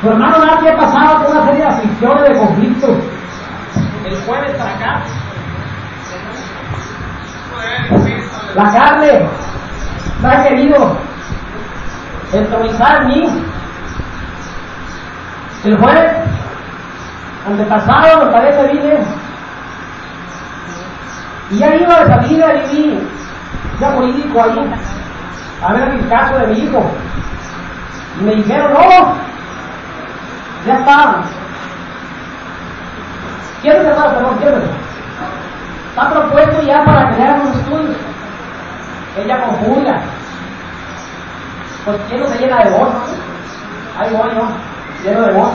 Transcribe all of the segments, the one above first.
Tu hermano Nati ha pasado por una serie de aflicciones, de conflictos. El jueves para acá. La carne me ha querido entronizar en mí. El jueves, antepasado, me parece, vine. Y ya iba de salida y vi ya jurídico ahí a ver el caso de mi hijo. Y me dijeron, no, ya está. ¿Quién se sabe? Perdón, ¿quién? Está propuesto ya para crear un estudio. Ella conjuga. Pues quién no se llena de voz, ¿no? Ahí voy yo, lleno de voz.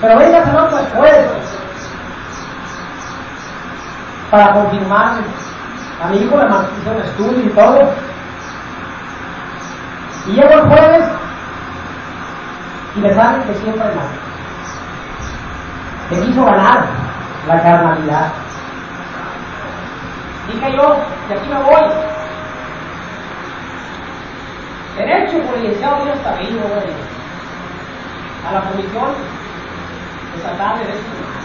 Pero venga, Señor, pues puede. Para confirmar, a mi hijo le hizo un estudio y todo. Y llego el jueves y me sale que siempre no. Me quiso ganar la carnalidad. Dije yo, de aquí me voy. Derecho por el licenciado Dios está vivo, a la Comisión Estatal de Derechos Humanos.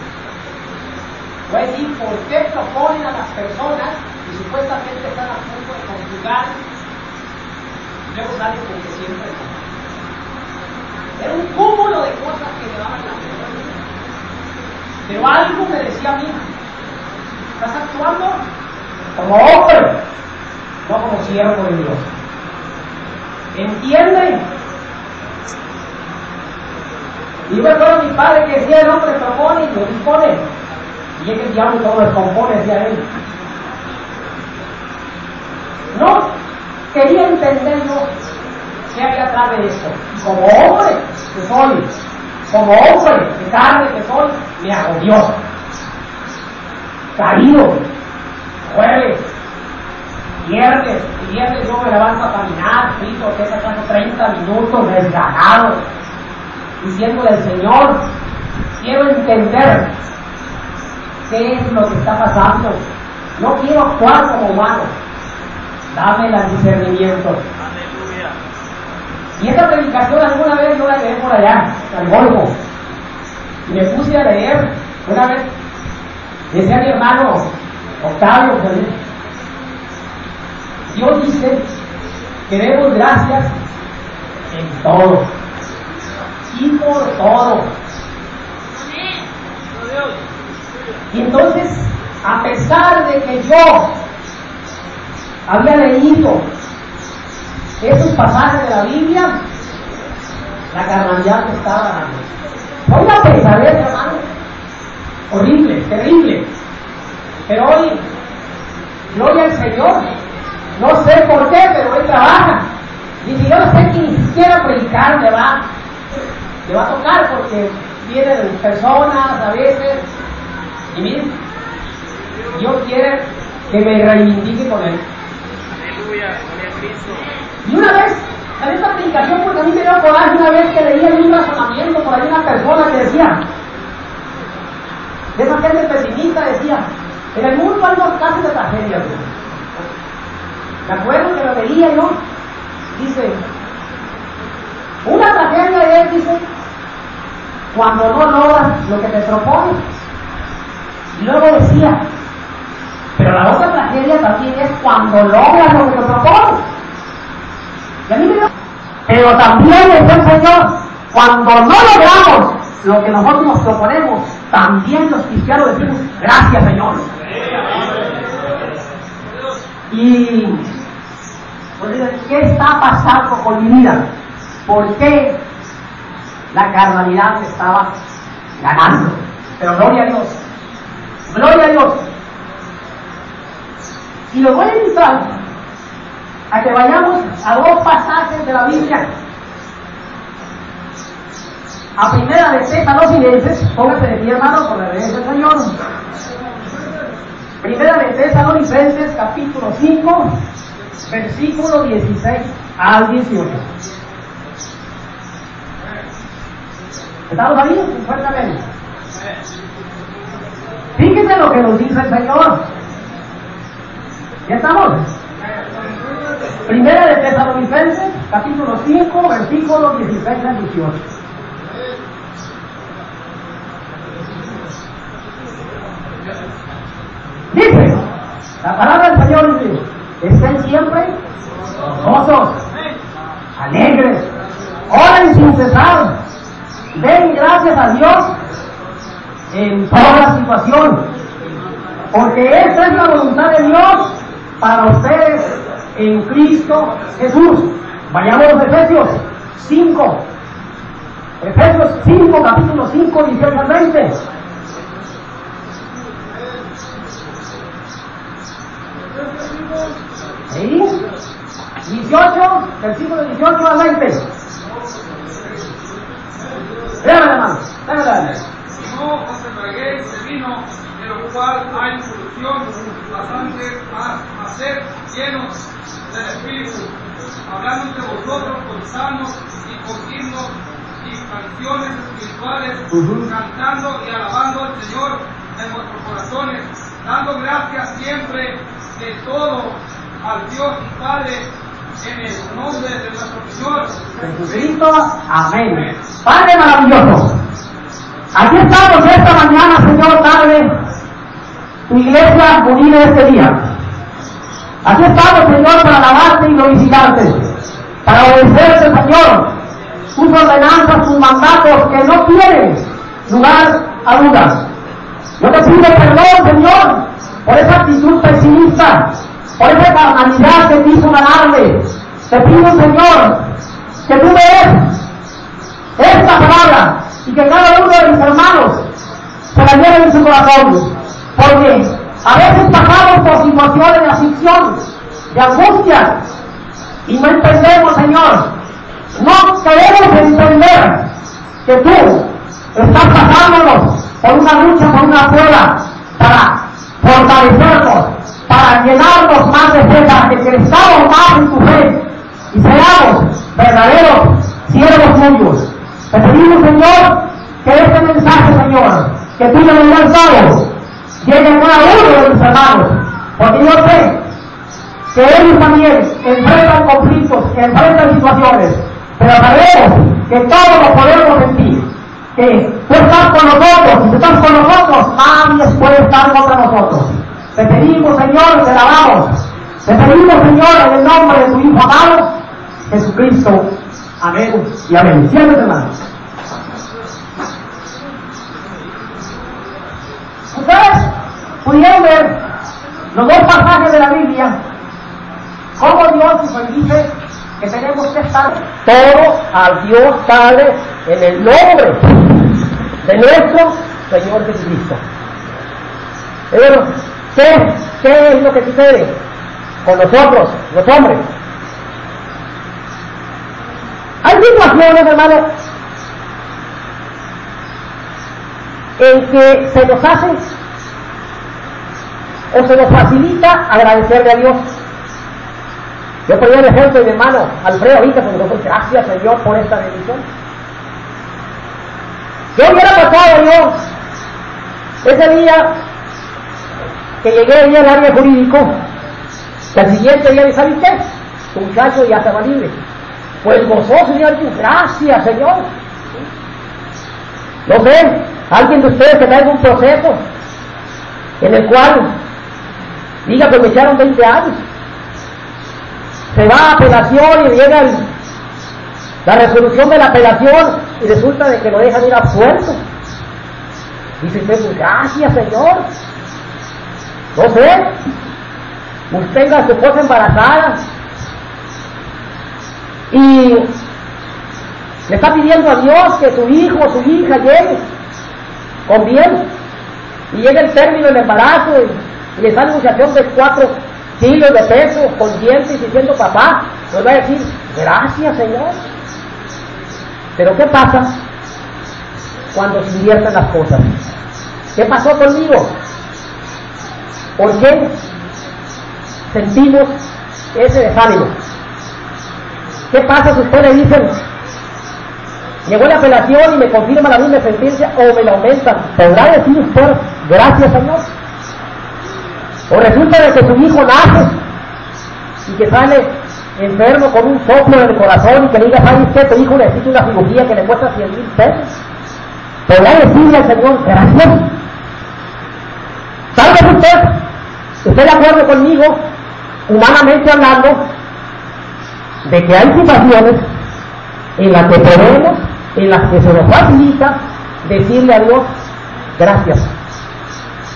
Voy a decir por qué proponen a las personas y supuestamente están a punto de conjugar y luego salen con que siempre no. Era un cúmulo de cosas que me daban la pena. Pero algo me decía a mí, estás actuando como hombre, no como siervo de Dios. ¿Entiende? Y yo me acuerdo a mi padre que decía, el hombre propone y lo dispone. Y es que el diablo todo lo descompone, decía él. No quería entender yo qué había atrás de esto. Y como hombre que soy, como hombre de carne que soy, me agobió. Caído, jueves, viernes yo me levanto a caminar, frito, que sacando 30 minutos desganado, diciéndole al Señor, quiero entender qué es lo que está pasando, no quiero actuar como humano, dame el discernimiento. Aleluya. Y esta predicación alguna vez yo la leí por allá, al Golfo, y me puse a leer, una vez, decía mi hermano Octavio, Dios dice que demos gracias en todo y por todo. Y entonces, a pesar de que yo había leído esos pasajes de la Biblia, la carnalidad me estaba ganando. Fue una pesadez, hermano, horrible, terrible. Pero hoy, gloria al Señor, no sé por qué, pero Él trabaja. Y si yo no sé que ni siquiera predicar le va a tocar, porque vienen personas a veces, y miren, Dios quiere que me reivindique con Él. Aleluya, gloria a Cristo. Y una vez, en esta predicación, porque a mí me dio coraje una vez que leía un razonamiento por ahí una persona que decía, de esa gente pesimista, decía, en el mundo hay dos clases de tragedias. ¿De acuerdo que lo leía yo? Dice, una tragedia es, dice, cuando no logras lo que te propones. Y luego decía, pero la otra tragedia también es cuando logras lo que te propones. Y a mí me dio, pero también es el Señor, cuando no logramos lo que nosotros nos proponemos, también los cristianos decimos, gracias Señor. Y pues, ¿qué está pasando con mi vida? ¿Por qué la carnalidad me estaba ganando? Pero gloria a Dios, gloria a Dios. Y los voy a invitar a que vayamos a dos pasajes de la Biblia. A primera de Tesalonicenses, póngase de pie, hermano, por la gracia del Señor. Primera de Tesalonicenses, capítulo 5, versículo 16 al 18. ¿Estamos ahí? Fuertemente. Fíjense lo que nos dice el Señor. ¿Ya estamos? Primera de Tesalonicenses, capítulo 5, versículo 16 al 18. La palabra del Señor dice: estén siempre gozosos, alegres, oren sin cesar, den gracias a Dios en toda situación, porque esa es la voluntad de Dios para ustedes en Cristo Jesús. Vayamos a Efesios 5, Efesios 5, capítulo 5, 18 al 20. ¿Sí? 18, versículo 18 al 20. Déjame, hermano, déjame. No os embriaguéis de vino, de lo cual hay solución bastante a ser llenos del Espíritu, hablando entre vosotros con salmos y con himnos y canciones espirituales, cantando y alabando al Señor en vuestros corazones, dando gracias siempre de todo al Dios y Padre en el nombre de nuestro Señor Jesucristo. Amén. Padre maravilloso, aquí estamos esta mañana, Señor, tarde, tu iglesia unida este día. Aquí estamos, Señor, para alabarte y glorificarte, para obedecerte, Señor, tus ordenanzas, tus mandatos que no tienen lugar a dudas. Yo te pido perdón, Señor, por esa actitud pesimista, por esa carnalidad que quiso ganarme. Te pido, Señor, que tú veas esta palabra y que cada uno de mis hermanos se la lleve en su corazón, porque a veces pasamos por situaciones de aflicción, de angustia, y no entendemos, Señor, no queremos entender que tú estás pasándonos por una lucha, por una prueba, para fortalecernos, para llenarnos más de fe, para que crezcamos más en tu fe y seamos verdaderos siervos tuyos. Te pedimos, Señor, que este mensaje, Señor, que tú me lo has dado, llegue a cada uno de mis hermanos, porque yo sé que ellos también enfrentan conflictos, enfrentan situaciones, pero sabemos que todo lo podemos en ti, que tú estás con nosotros, y si tú estás con nosotros, nadie puede estar contra nosotros. Te pedimos, Señor, te alabamos. Te pedimos, Señor, en el nombre de tu Hijo amado, Jesucristo. Amén y amén. Siéntate, hermano. Ustedes pudieron ver los dos pasajes de la Biblia, cómo Dios nos dice que tenemos que estar todo al Dios Padre en el nombre de nuestro Señor Jesucristo. Pero, ¿qué es lo que sucede con nosotros, los hombres? Hay situaciones, hermano, en que se nos hace o se nos facilita agradecerle a Dios. Yo ponía el ejemplo de mi hermano Alfredo ahorita con nosotros: gracias, Señor, por esta bendición. ¿Qué hubiera pasado yo ese día que llegué ahí al área jurídico? Que al siguiente día me ¿sabes qué? Tu muchacho ya estaba libre. Pues gozoso, Señor, gracias, Señor. No sé, alguien de ustedes que traiga un proceso en el cual diga que me echaron 20 años, se va a apelación y llega la resolución de la apelación y resulta de que lo dejan ir absuelto. Dice usted: pues gracias, Señor. No sé, usted tenga a su esposa embarazada y le está pidiendo a Dios que su hijo o su hija llegue con bien, y llega el término del embarazo y le sale un muchachón de 4 kilos de peso con dientes diciendo papá, nos va a decir: gracias, Señor. Pero ¿qué pasa cuando se invierten las cosas? ¿Qué pasó conmigo? ¿Por qué sentimos ese desánimo? ¿Qué pasa si usted le dicen: llegó la apelación y me confirma la misma sentencia o me la aumentan? ¿Podrá decir usted gracias, Señor? O resulta de que su hijo nace y que sale enfermo con un soplo en el corazón y que le diga: ¿sabe usted? Tu hijo necesita una cirugía que le cuesta 100,000 pesos. ¿Podrá decirle al Señor gracias? Tal vez usted ¿Estoy de acuerdo conmigo, humanamente hablando, de que hay situaciones en las que podemos, en las que se nos facilita decirle a Dios gracias?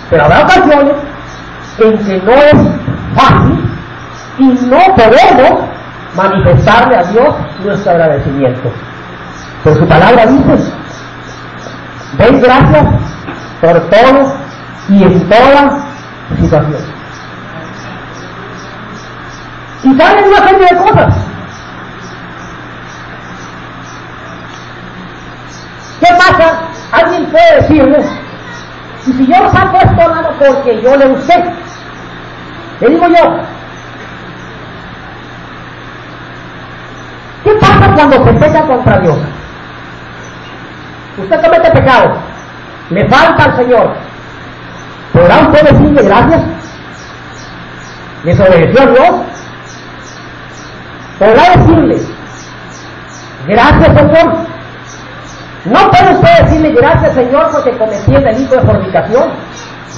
Pero habrá ocasiones en que no es fácil y no podemos manifestarle a Dios nuestro agradecimiento. Pero su palabra dice: den gracias por todo y en toda situación. Y salen una serie de cosas. ¿Qué pasa? Alguien puede decirle: y si yo saco esto, hermano, porque yo le usé. Le digo yo, ¿qué pasa cuando se peca contra Dios? Usted comete pecado, le falta al Señor. ¿Podrá usted decirle gracias? ¿Desobedeció a Dios? ¿Podrá decirle gracias, Señor? No puede usted decirle gracias, Señor, porque cometí el delito de fornicación.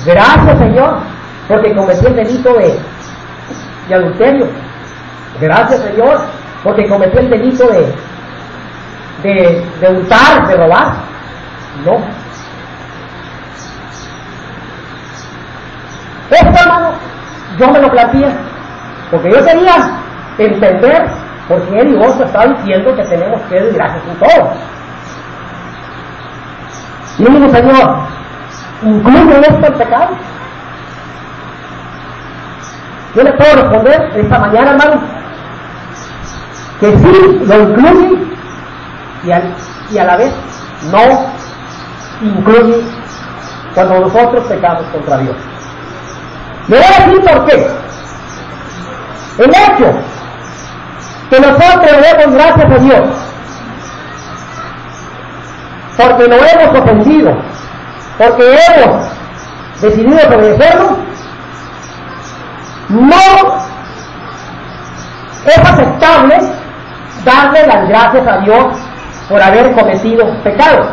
Gracias, Señor, porque cometí el delito de adulterio. Gracias, Señor, porque cometí el delito de hurtar, de robar. No. Esto, hermano, yo me lo planteé porque yo quería entender por qué Dios está diciendo que tenemos que dar gracias en todo. Y yo digo: Señor, ¿incluye esto el pecado? Yo le puedo responder esta mañana, hermano, que sí lo incluye y a la vez no incluye cuando nosotros pecamos contra Dios. Le voy a decir por qué. El hecho que nosotros le demos gracias a Dios porque lo hemos ofendido, porque hemos decidido obedecerlo, no es aceptable darle las gracias a Dios por haber cometido pecado.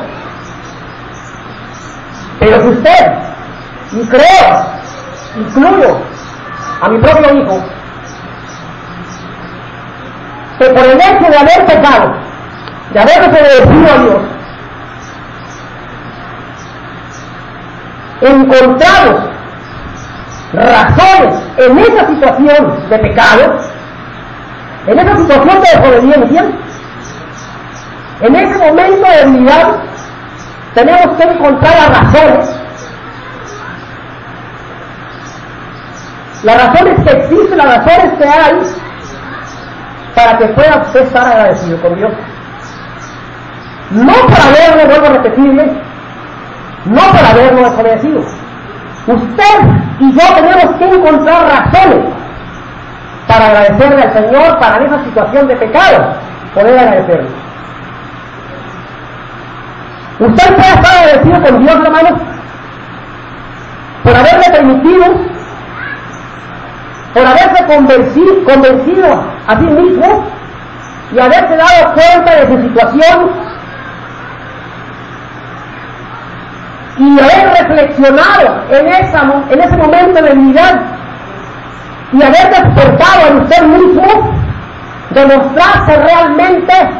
Pero si usted, y creo, incluyo a mi propio hijo, que por el hecho de haber pecado, de haber desobedecido a Dios, encontramos razones en esa situación de pecado, en esa situación de desobediencia, en ese momento de debilidad, tenemos que encontrar las razones que existen, las razones que hay para que pueda usted estar agradecido con Dios. No por haberlo, vuelvo a repetirle, no por haberlo desobedecido. Usted y yo tenemos que encontrar razones para agradecerle al Señor, para en esa situación de pecado poder agradecerle. Usted puede estar agradecido con Dios, hermanos, por haberle permitido, por haberse convencido a sí mismo y haberse dado cuenta de su situación y haber reflexionado en ese momento de debilidad y haber despertado en usted mismo, demostrarse realmente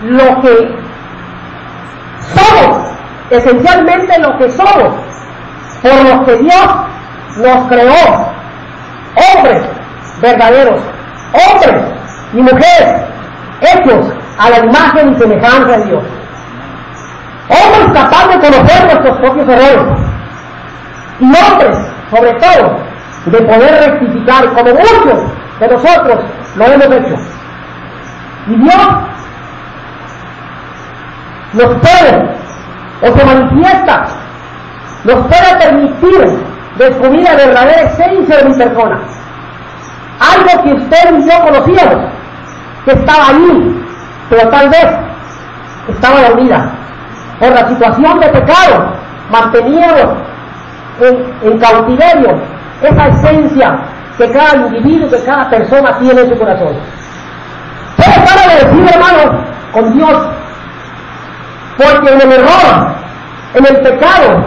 lo que somos, esencialmente lo que somos, por lo que Dios nos creó, hombres verdaderos, hombres y mujeres hechos a la imagen y semejanza de Dios, hombres capaces de conocer nuestros propios errores y hombres, sobre todo, de poder rectificar, como muchos de nosotros lo hemos hecho. Y Dios nos puede, o se manifiesta, nos puede permitir descubrir la verdadera esencia de mi persona, algo que usted y yo conocíamos, que estaba allí, pero tal vez estaba dormida por la situación de pecado. Manteníamos en cautiverio esa esencia que cada individuo, que cada persona tiene en su corazón. Puede estar agradecido, hermano, con Dios, porque en el error, en el pecado,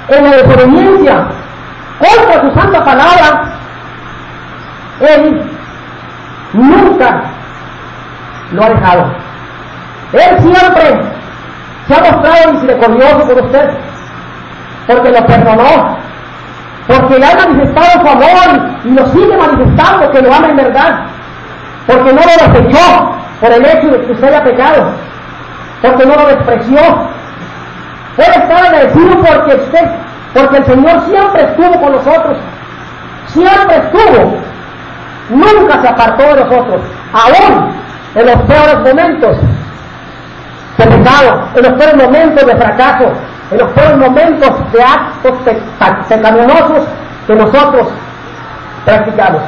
en la desobediencia, contra su santa palabra, Él nunca lo ha dejado. Él siempre se ha mostrado misericordioso con usted, porque lo perdonó, porque le ha manifestado su amor y lo sigue manifestando que lo ama en verdad, porque no lo desechó por el hecho de que usted haya pecado, porque no lo despreció. Puede estar agradecido porque el Señor siempre estuvo con nosotros, siempre estuvo, nunca se apartó de nosotros, aún en los peores momentos de pecado, en los peores momentos de fracaso, en los peores momentos de actos pecaminosos que nosotros practicamos.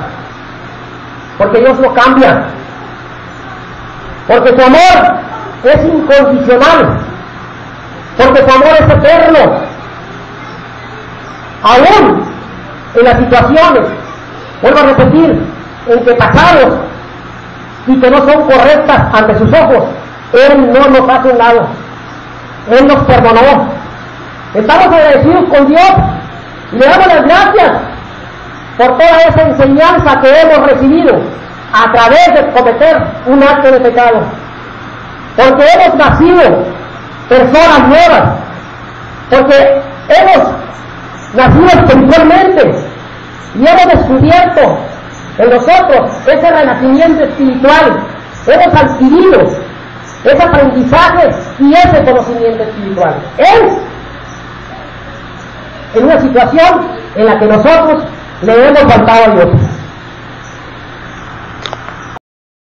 Porque Dios no cambia, porque su amor es incondicional, porque su amor es eterno. Aún en las situaciones, vuelvo a repetir, en que pasamos y que no son correctas ante sus ojos, Él no nos hace un lado, Él nos perdonó. Estamos agradecidos con Dios y le damos las gracias por toda esa enseñanza que hemos recibido a través de cometer un acto de pecado, porque hemos nacido personas nuevas, porque hemos nacido espiritualmente y hemos descubierto en nosotros ese renacimiento espiritual, hemos adquirido ese aprendizaje y ese conocimiento espiritual. Es en una situación en la que nosotros le hemos faltado a Dios.